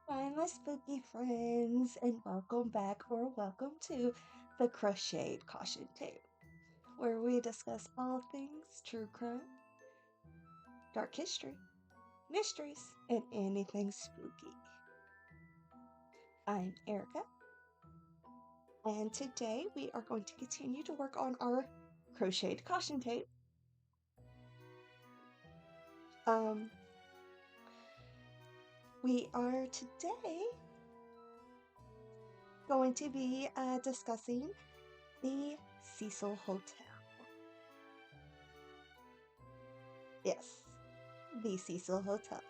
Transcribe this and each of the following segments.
Hi, my spooky friends, and welcome back or welcome to the Crocheted Caution Tape, where we discuss all things true crime, dark history, mysteries, and anything spooky. I'm Erica, and today we are going to continue to work on our Crocheted Caution Tape. Um, we are today going to be discussing the Cecil Hotel. Yes, the Cecil Hotel.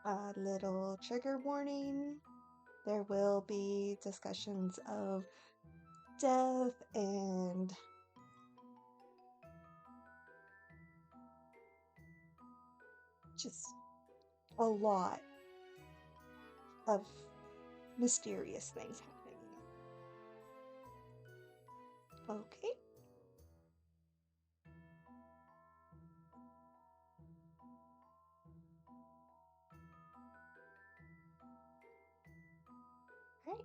A little trigger warning. There will be discussions of death and just a lot of mysterious things happening. Okay. Right.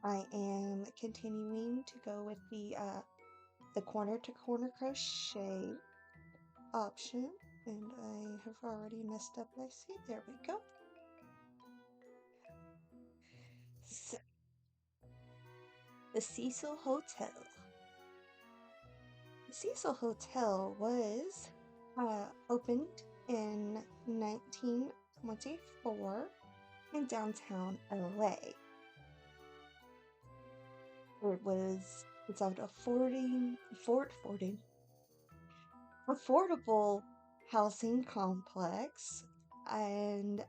I am continuing to go with the corner to corner crochet option, and I have already messed up. I see. There we go. So, the Cecil Hotel. The Cecil Hotel was opened in 1924 in downtown LA. It's an affordable housing complex, and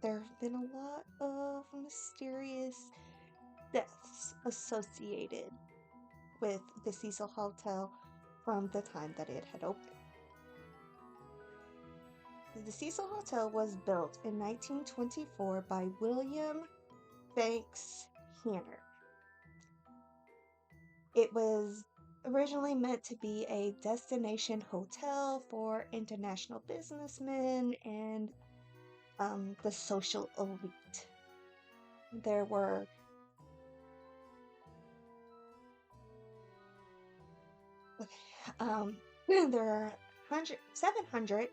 there have been a lot of mysterious deaths associated with the Cecil Hotel from the time that it had opened. The Cecil Hotel was built in 1924 by William Banks Hanner. It was originally meant to be a destination hotel for international businessmen and the social elite. There were there are 700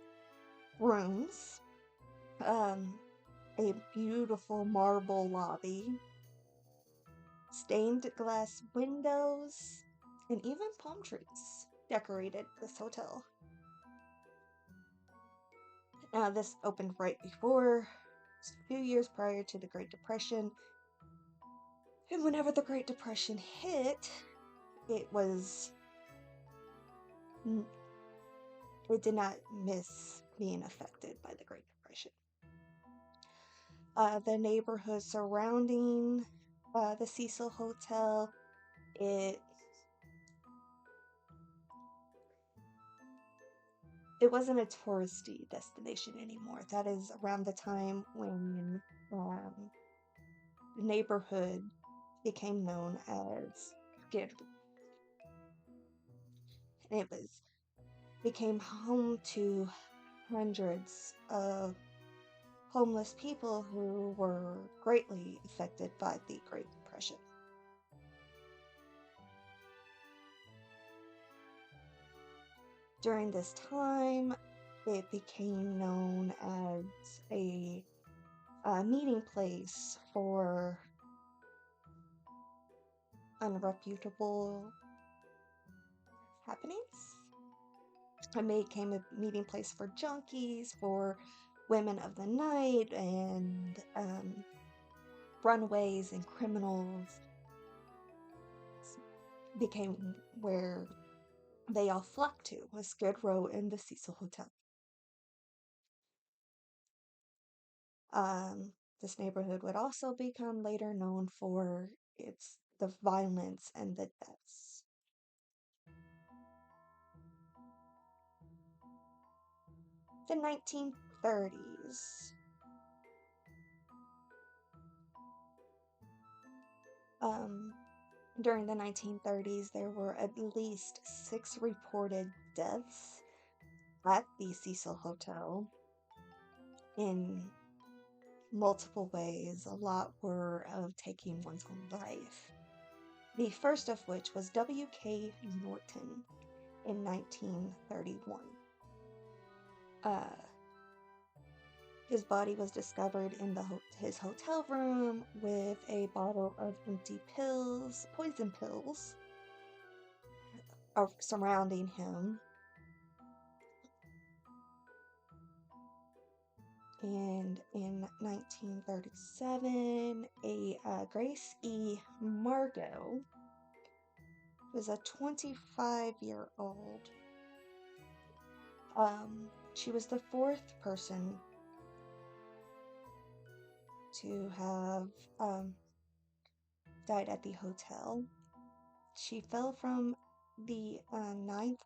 rooms, a beautiful marble lobby, stained glass windows, and even palm trees decorated this hotel. This opened right before, a few years prior to the Great Depression. And whenever the Great Depression hit, it did not miss being affected by the Great Depression. The neighborhood surrounding the Cecil Hotel, it wasn't a touristy destination anymore. That is around the time when the neighborhood became known as Skid Row. And it became home to hundreds of homeless people who were greatly affected by the Great Depression. During this time, it became known as a meeting place for unreputable happenings. It became a meeting place for junkies, for women of the night, and runaways and criminals. It became where they all flocked to, was Skid Row and the Cecil Hotel. This neighborhood would also become later known for the violence and the deaths. The 1930s. During the 1930s, there were at least 6 reported deaths at the Cecil Hotel. in multiple ways. A lot were of taking one's own life. The first of which was W.K. Norton in 1931. His body was discovered in his hotel room with a bottle of empty pills, poison pills, surrounding him. And in 1937, Grace E. Margot was a 25-year-old. She was the fourth person to have died at the hotel. She fell from the her ninth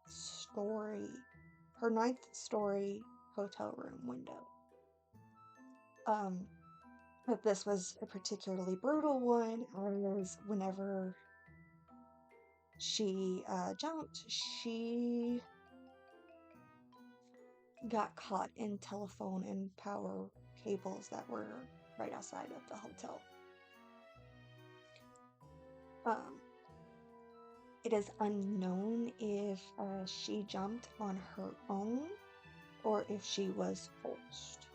story hotel room window. But this was a particularly brutal one, as whenever she jumped, she got caught in telephone and power cables that were right outside of the hotel. It is unknown if she jumped on her own or if she was forced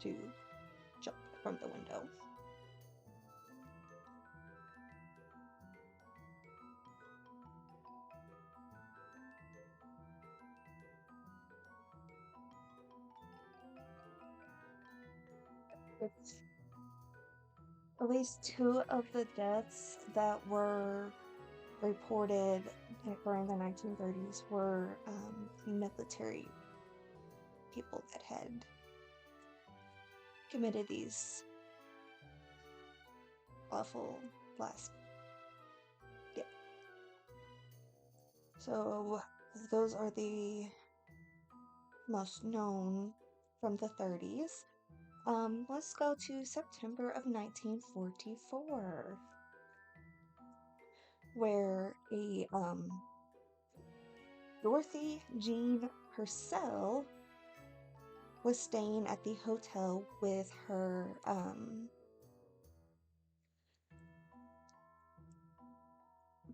to jump from the window. It's at least 2 of the deaths that were reported during the 1930s were military people that had committed these awful blasts. Yeah. So those are the most known from the 30s. Let's go to September of 1944, where a Dorothy Jean Purcell was staying at the hotel with her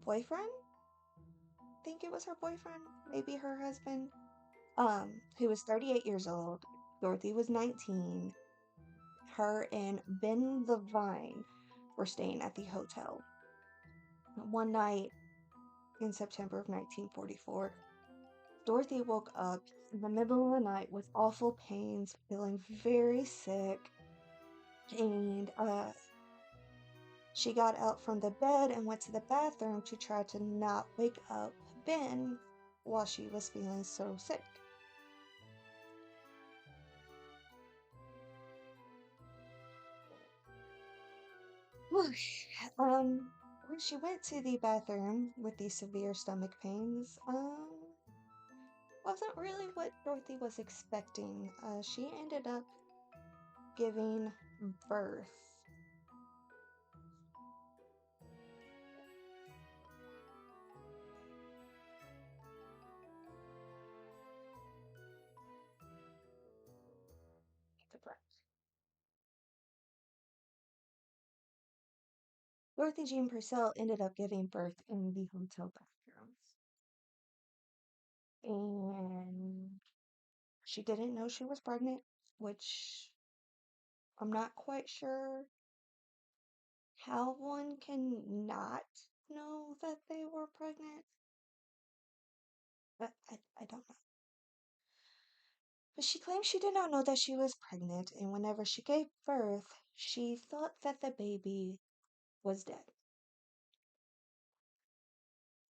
boyfriend. I think it was her boyfriend, maybe her husband, who was 38 years old. Dorothy was 19. Her and Ben Levine were staying at the hotel. One night in September of 1944, Dorothy woke up in the middle of the night with awful pains, feeling very sick, and she got out from the bed and went to the bathroom to try to not wake up Ben while she was feeling so sick. When she went to the bathroom with these severe stomach pains, wasn't really what Dorothy was expecting. She ended up giving birth. Dorothy Jean Purcell ended up giving birth in the hotel bathrooms. And she didn't know she was pregnant, which I'm not quite sure how one can not know that they were pregnant. But I don't know. But she claimed she did not know that she was pregnant, and whenever she gave birth, she thought that the baby was dead.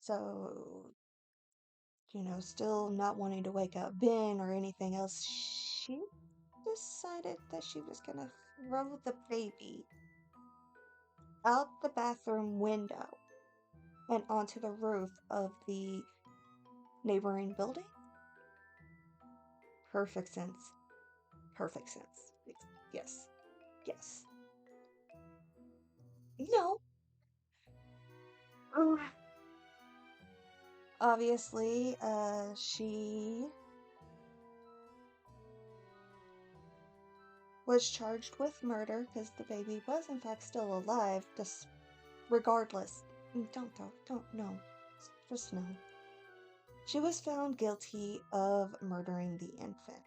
So, still not wanting to wake up Ben or anything else, she decided that she was gonna throw the baby out the bathroom window and onto the roof of the neighboring building. Perfect sense. Perfect sense. Yes. Yes. No. Obviously, she was charged with murder because the baby was in fact still alive, just regardless. Don't, no. Just no. She was found guilty of murdering the infant.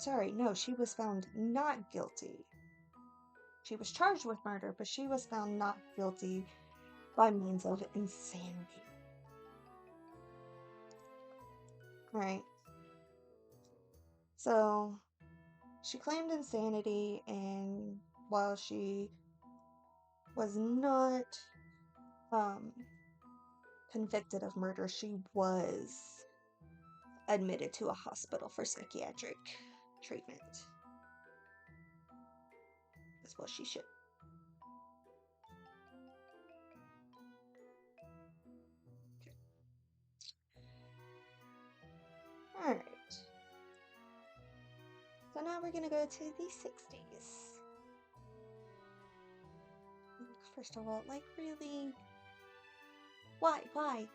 Sorry, no, she was found not guilty. She was charged with murder, but she was found not guilty by means of insanity. Right. So, she claimed insanity, and while she was not convicted of murder, she was admitted to a hospital for psychiatric treatment. That's what she should. Alright. So now we're gonna go to the 60s. First of all, like, really? Why? Why?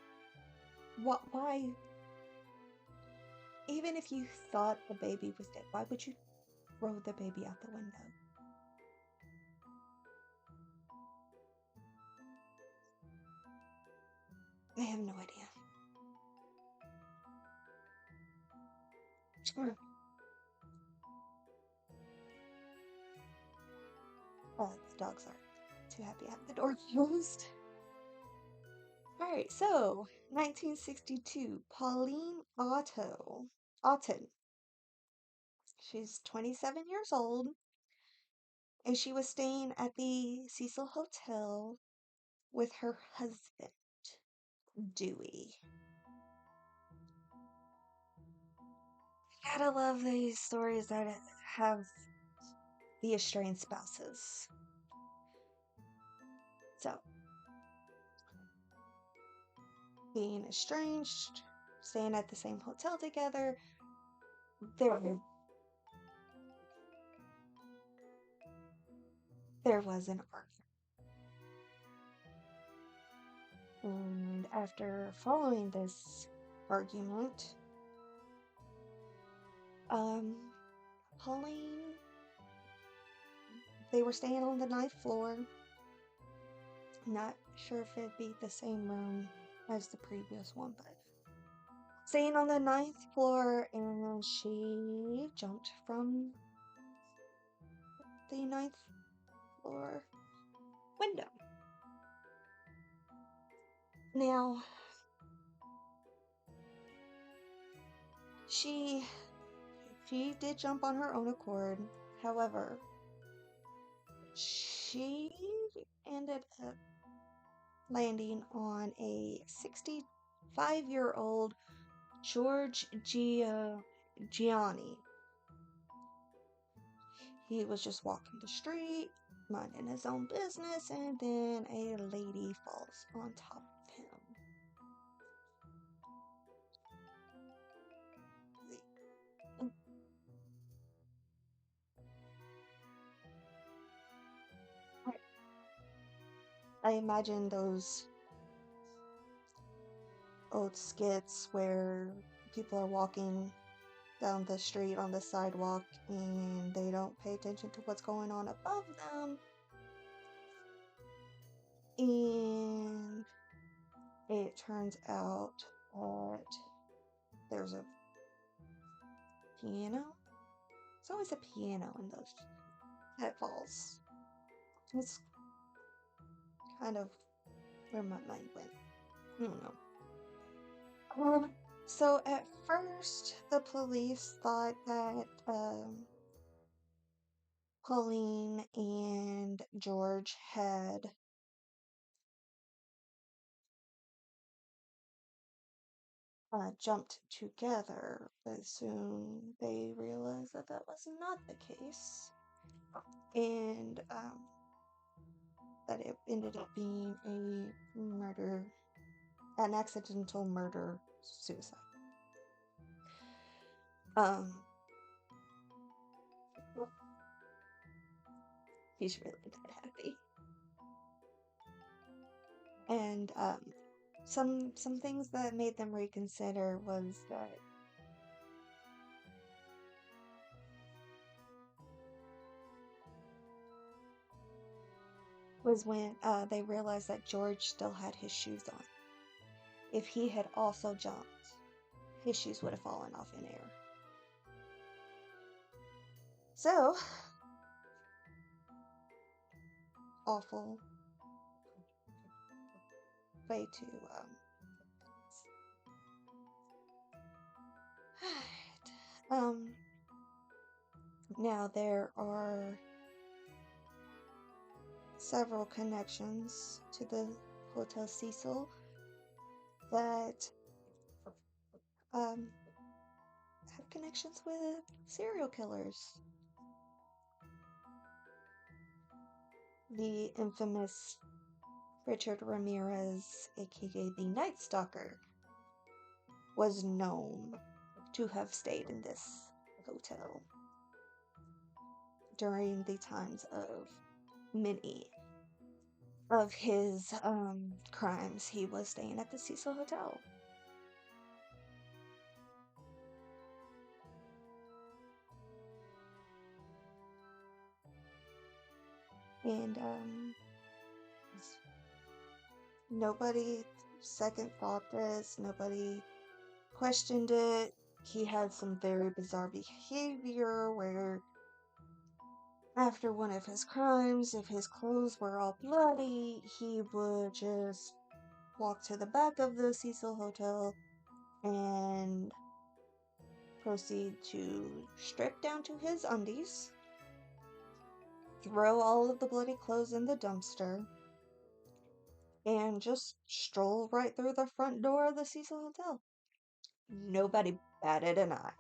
Even if you thought the baby was dead, why would you throw the baby out the window? I have no idea. The dogs aren't too happy to have the door closed. Alright, so 1962, Pauline Otten. She's 27 years old, and she was staying at the Cecil Hotel with her husband, Dewey. Gotta love these stories that have the estranged spouses. So, being estranged, staying at the same hotel together, there was an argument. And after following this argument, Pauline, they were staying on the 9th floor. Not sure if it'd be the same room as the previous one, but staying on the 9th floor, and she jumped from the 9th floor window. Now, she did jump on her own accord. However, she ended up landing on a 65-year-old George Gianni. He was just walking the street, minding his own business, and then a lady falls on top of him. I imagine those old skits where people are walking down the street on the sidewalk and they don't pay attention to what's going on above them, and it turns out that there's a piano. There's always a piano in those that falls. It's kind of where my mind went. I don't know. So at first, the police thought that Pauline and George had jumped together, but soon they realized that that was not the case, and that it ended up being a murder, an accidental murder suicide. He's really not happy. And some things that made them reconsider was that was when they realized that George still had his shoes on. If he had also jumped, his shoes would have fallen off in air. So, awful way to, now there are several connections to the Hotel Cecil that, have connections with serial killers. The infamous Richard Ramirez, aka the Night Stalker, was known to have stayed in this hotel during the times of many of his crimes. He was staying at the Cecil Hotel. And nobody second thought this, nobody questioned it. He had some very bizarre behavior where after one of his crimes, if his clothes were all bloody, he would just walk to the back of the Cecil Hotel and proceed to strip down to his undies, throw all of the bloody clothes in the dumpster, and just stroll right through the front door of the Cecil Hotel. Nobody batted an eye.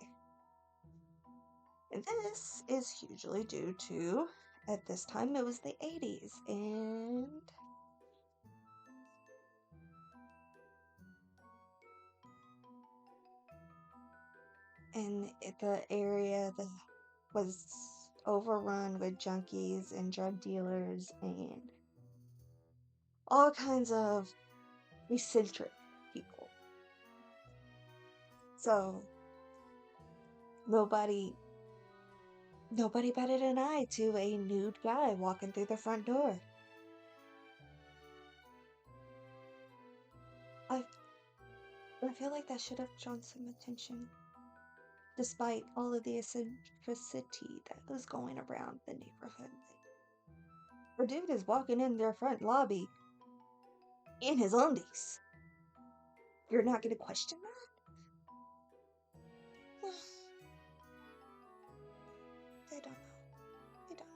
And this is hugely due to, at this time, it was the 80s, and the area that was overrun with junkies and drug dealers and all kinds of eccentric people. So nobody batted an eye to a nude guy walking through the front door. I feel like that should have drawn some attention, despite all of the eccentricity that was going around the neighborhood. The dude is walking in their front lobby in his undies. You're not gonna question that? They don't know. They don't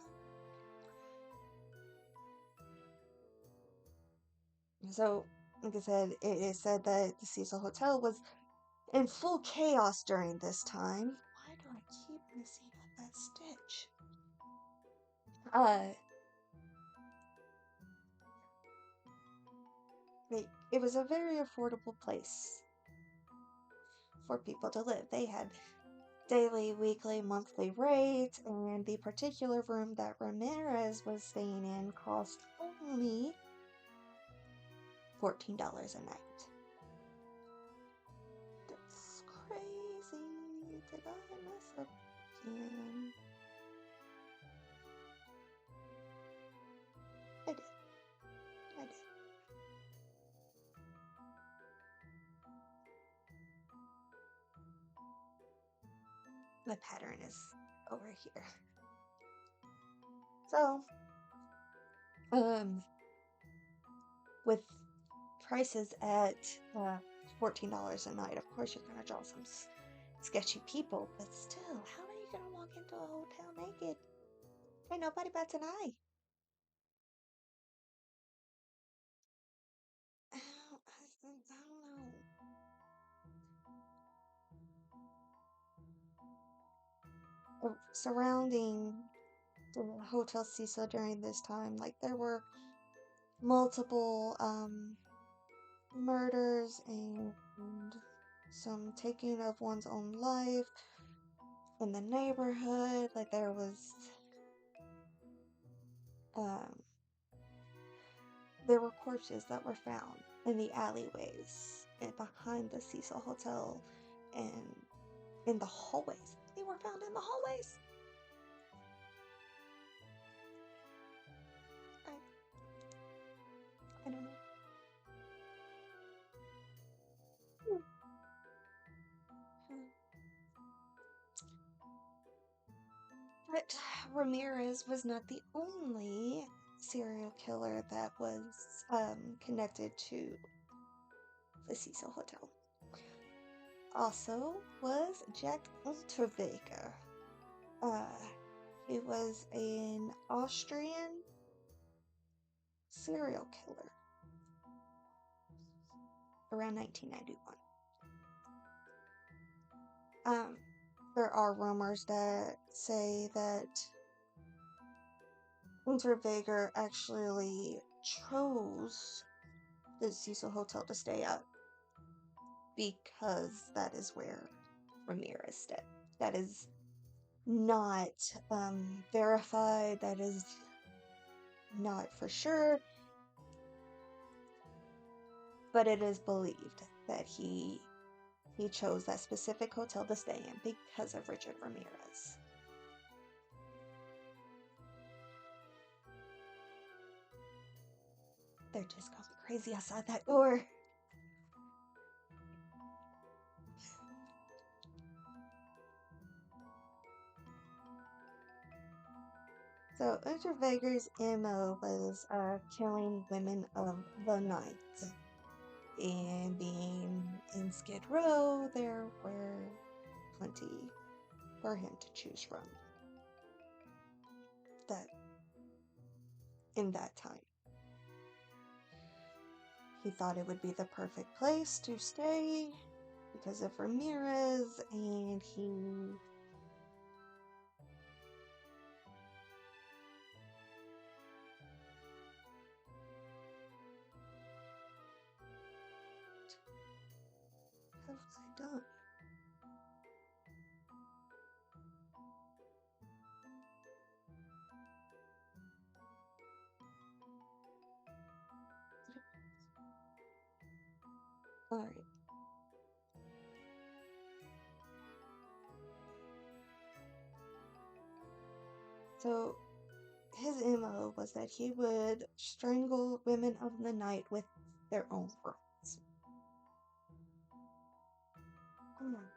know. So, like I said, it is said that the Cecil Hotel was in full chaos during this time. Why do I keep missing that stitch? It was a very affordable place for people to live. They had daily, weekly, monthly rates, and the particular room that Ramirez was staying in cost only $14 a night. That's crazy. Did I mess up again? I did. My pattern is over here. So, with prices at $14 a night, of course you're gonna draw some sketchy people, but still, how are you gonna walk into a hotel naked? Ain't nobody bats an eye. I don't know. Surrounding the Hotel Cecil during this time, like there were multiple murders and some taking of one's own life in the neighborhood. Like there were corpses that were found in the alleyways and behind the Cecil Hotel and in the hallways. They were found in the hallways. I don't know. But Ramirez was not the only serial killer that was connected to the Cecil Hotel. Also was Jack Unterweger. He was an Austrian serial killer around 1991. There are rumors that say that Unterweger actually chose the Cecil Hotel to stay at because that is where Ramirez stayed. That is not verified. That is not for sure. But it is believed that he chose that specific hotel to stay in because of Richard Ramirez. They're just going crazy outside that door. So Unterweger's MO was killing women of the night. And being in Skid Row, there were plenty for him to choose from. In that time. He thought it would be the perfect place to stay because of Ramirez, and he what have I done? Alright. So, his MO was that he would strangle women of the night with their own throats. I don't know.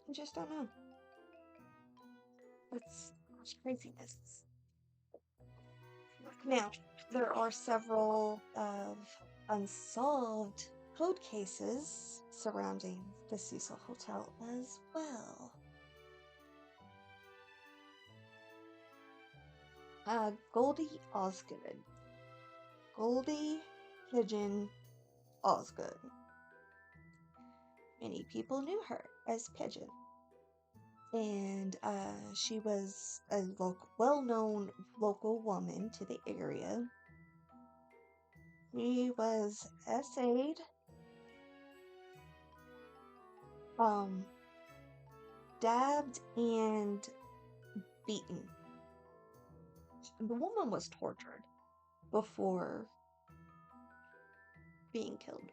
I just don't know. That's craziness. Now, there are several unsolved cold cases surrounding the Cecil Hotel as well. Goldie Osgood. Goldie Pigeon Osgood. Many people knew her as Pigeon. And she was a well-known local woman to the area. She was essayed, stabbed, and beaten. The woman was tortured before being killed.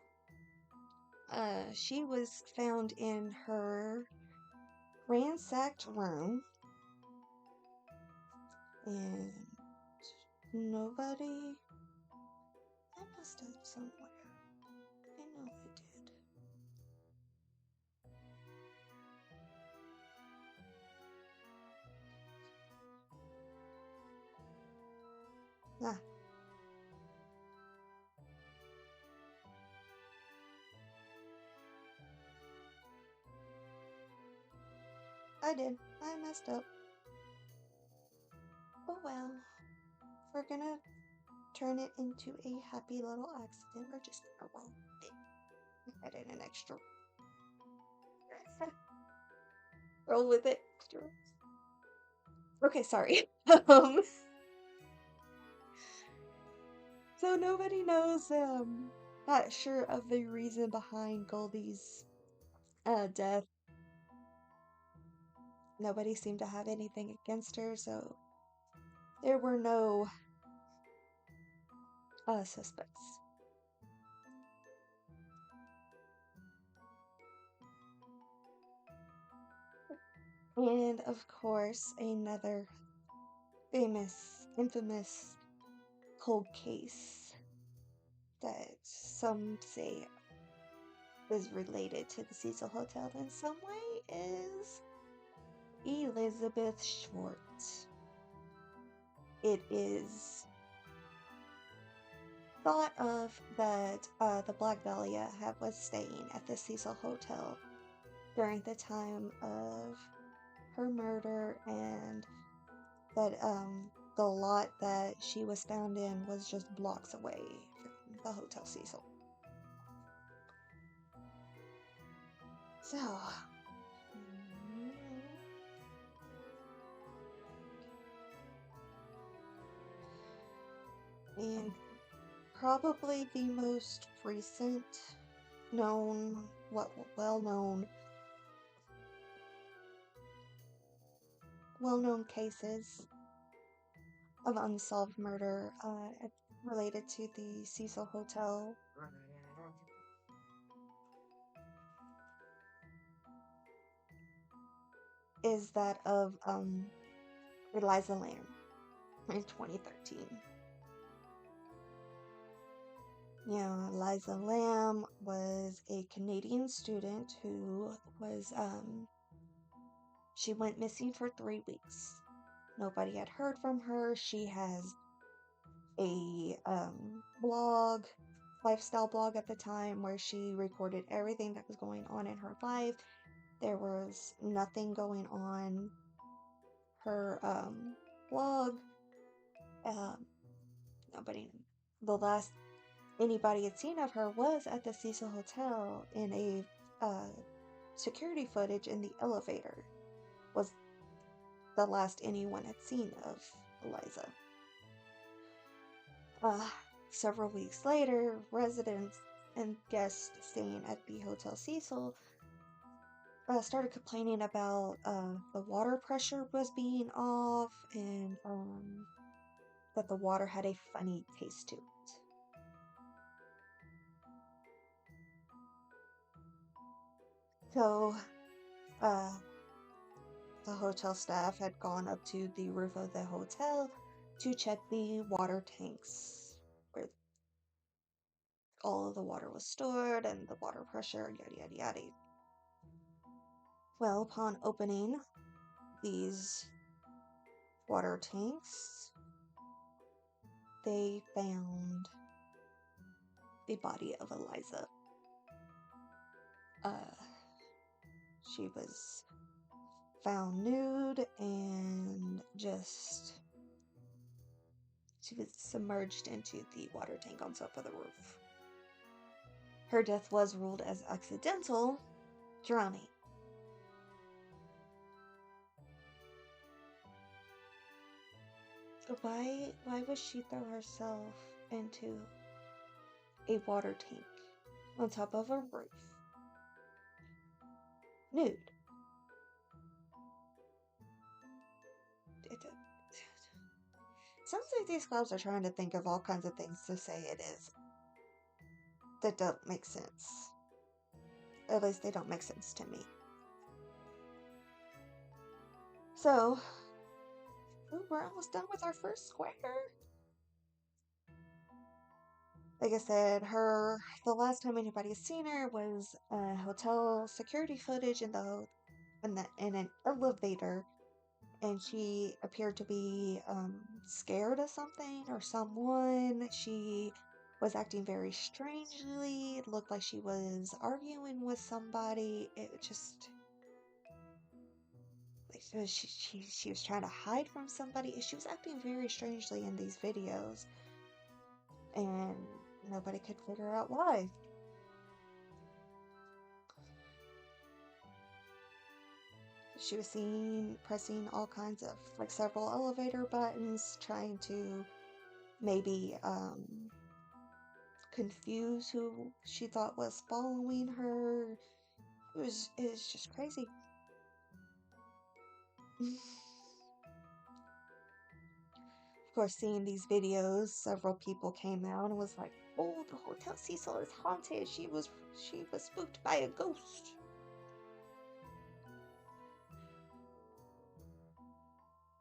She was found in her ransacked room, and nobody. I must have somewhere. I know I did. Ah. I did. I messed up. Oh well. We're gonna turn it into a happy little accident. We're just gonna roll it. Add in an extra. Roll with it. Okay, sorry. So nobody knows Not sure of the reason behind Goldie's death. Nobody seemed to have anything against her, so there were no suspects. And of course, another infamous cold case that some say is related to the Cecil Hotel in some way is Elizabeth Short. It is thought of that the Black Dahlia was staying at the Cecil Hotel during the time of her murder, and that the lot that she was found in was just blocks away from the Hotel Cecil. So, and probably the most recent well-known cases of unsolved murder related to the Cecil Hotel is that of Eliza Lamb in 2013. Eliza Lamb was a Canadian student who was she went missing for 3 weeks. Nobody had heard from her. She has a lifestyle blog at the time, where she recorded everything that was going on in her life. There was nothing going on her blog. The last anybody had seen of her was at the Cecil Hotel in a security footage in the elevator. Was the last anyone had seen of Eliza. Several weeks later, residents and guests staying at the Hotel Cecil started complaining about the water pressure was being off, and that the water had a funny taste to it. So, the hotel staff had gone up to the roof of the hotel to check the water tanks where all of the water was stored and the water pressure, yada yada yada. Well, upon opening these water tanks, they found the body of Eliza. She was found nude and she was submerged into the water tank on top of the roof. Her death was ruled as accidental drowning. So why would she throw herself into a water tank on top of a roof, nude? Sounds like these clubs are trying to think of all kinds of things to say it is that don't make sense. At least they don't make sense to me. So, we're almost done with our first square. Like I said, the last time anybody has seen her was hotel security footage in an elevator, and she appeared to be scared of something or someone. She was acting very strangely. It looked like she was arguing with somebody. It just, like, she was trying to hide from somebody. She was acting very strangely in these videos, and nobody could figure out why. She was seen pressing all kinds of, like, several elevator buttons, trying to maybe confuse who she thought was following her. It was just crazy. Of course, seeing these videos, several people came out and was like, "Oh, the Hotel Cecil is haunted. She was spooked by a ghost."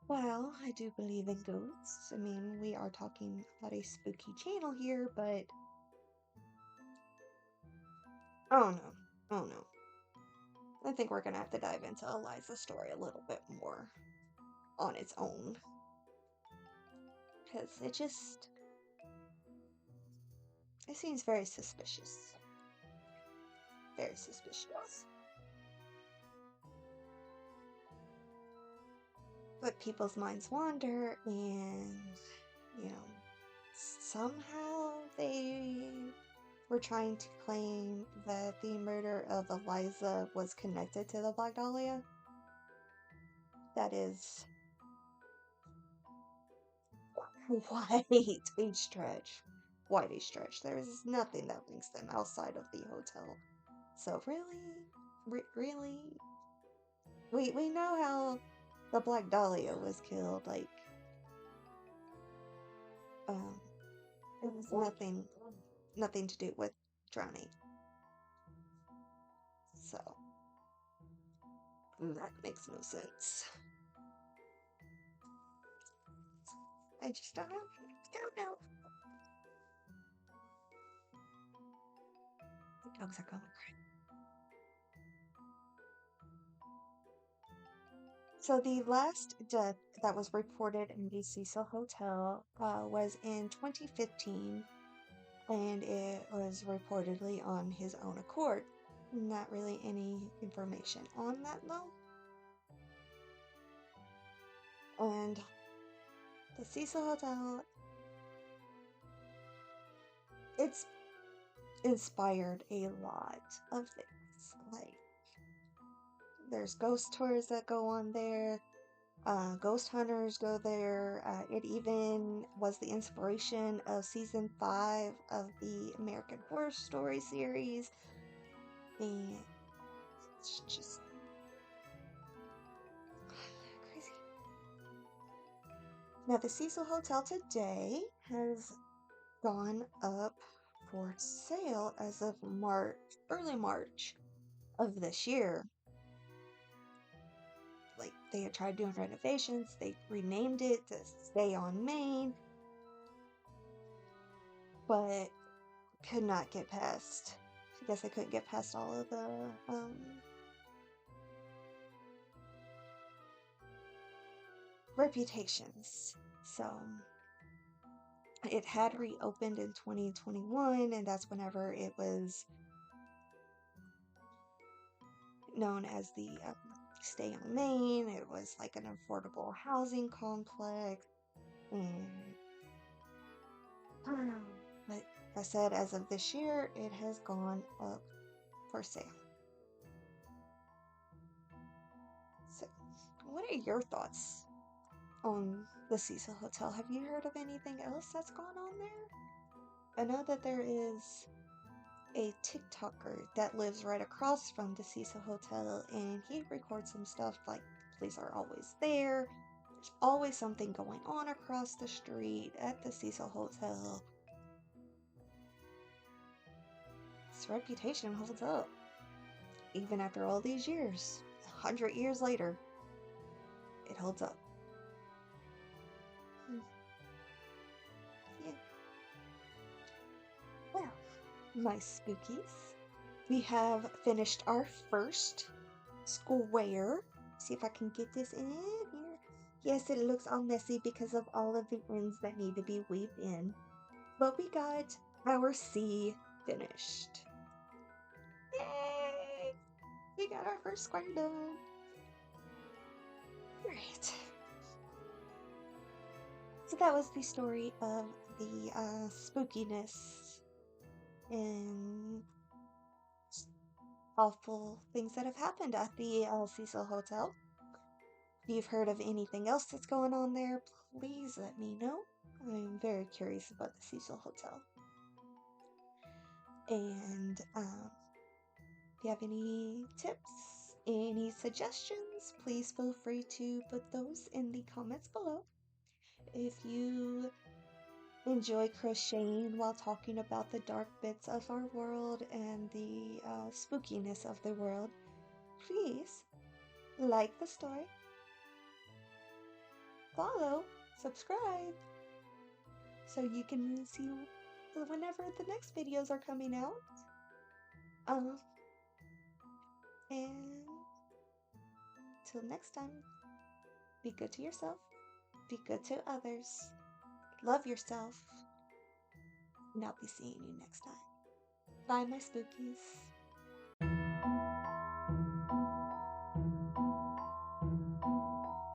Well, I do believe in ghosts. I mean, we are talking about a spooky channel here, but oh no, oh no. I think we're gonna have to dive into Eliza's story a little bit more on its own, because it seems very suspicious. Very suspicious. But people's minds wander, and, you know, somehow they were trying to claim that the murder of Eliza was connected to the Black Dahlia. That is quite a stretch. Quite a stretch. There is nothing that links them outside of the hotel. So really, we know how the Black Dahlia was killed. Like, um, it was nothing to do with drowning. So that makes no sense. I just don't know. Don't know. The dogs are going crazy. So the last death that was reported in the Cecil Hotel was in 2015, and it was reportedly on his own accord. Not really any information on that though. And the Cecil Hotel, it's inspired a lot of things. Like, there's ghost tours that go on there. Ghost hunters go there. It even was the inspiration of season 5 of the American Horror Story series. And it's just crazy. Now, the Cecil Hotel today has gone up for sale as of early March of this year. Like, they had tried doing renovations, they renamed it to Stay on Main, but could not get past. I guess I couldn't get past all of the reputations. So it had reopened in 2021, and that's whenever it was known as the Stay on Main. It was like an affordable housing complex, and but like I said, as of this year, it has gone up for sale. So, what are your thoughts on the Cecil Hotel? Have you heard of anything else that's gone on there? I know that there is a TikToker that lives right across from the Cecil Hotel, and he records some stuff like police are always there. There's always something going on across the street at the Cecil Hotel. Its reputation holds up. Even after all these years, 100 years later, it holds up. Yeah. Well, my spookies, we have finished our first square. See if I can get this in here. Yes, it looks all messy because of all of the ends that need to be weaved in. But we got our C finished. Yay! We got our first square done. Great. So that was the story of the spookiness and awful things that have happened at the Cecil Hotel. If you've heard of anything else that's going on there, please let me know. I'm very curious about the Cecil Hotel. And if you have any tips, any suggestions, please feel free to put those in the comments below. If you enjoy crocheting while talking about the dark bits of our world and the spookiness of the world, please like the story, follow, subscribe, so you can see whenever the next videos are coming out. Um, and till next time, be good to yourself, be good to others, love yourself, and I'll be seeing you next time. Bye, my spookies.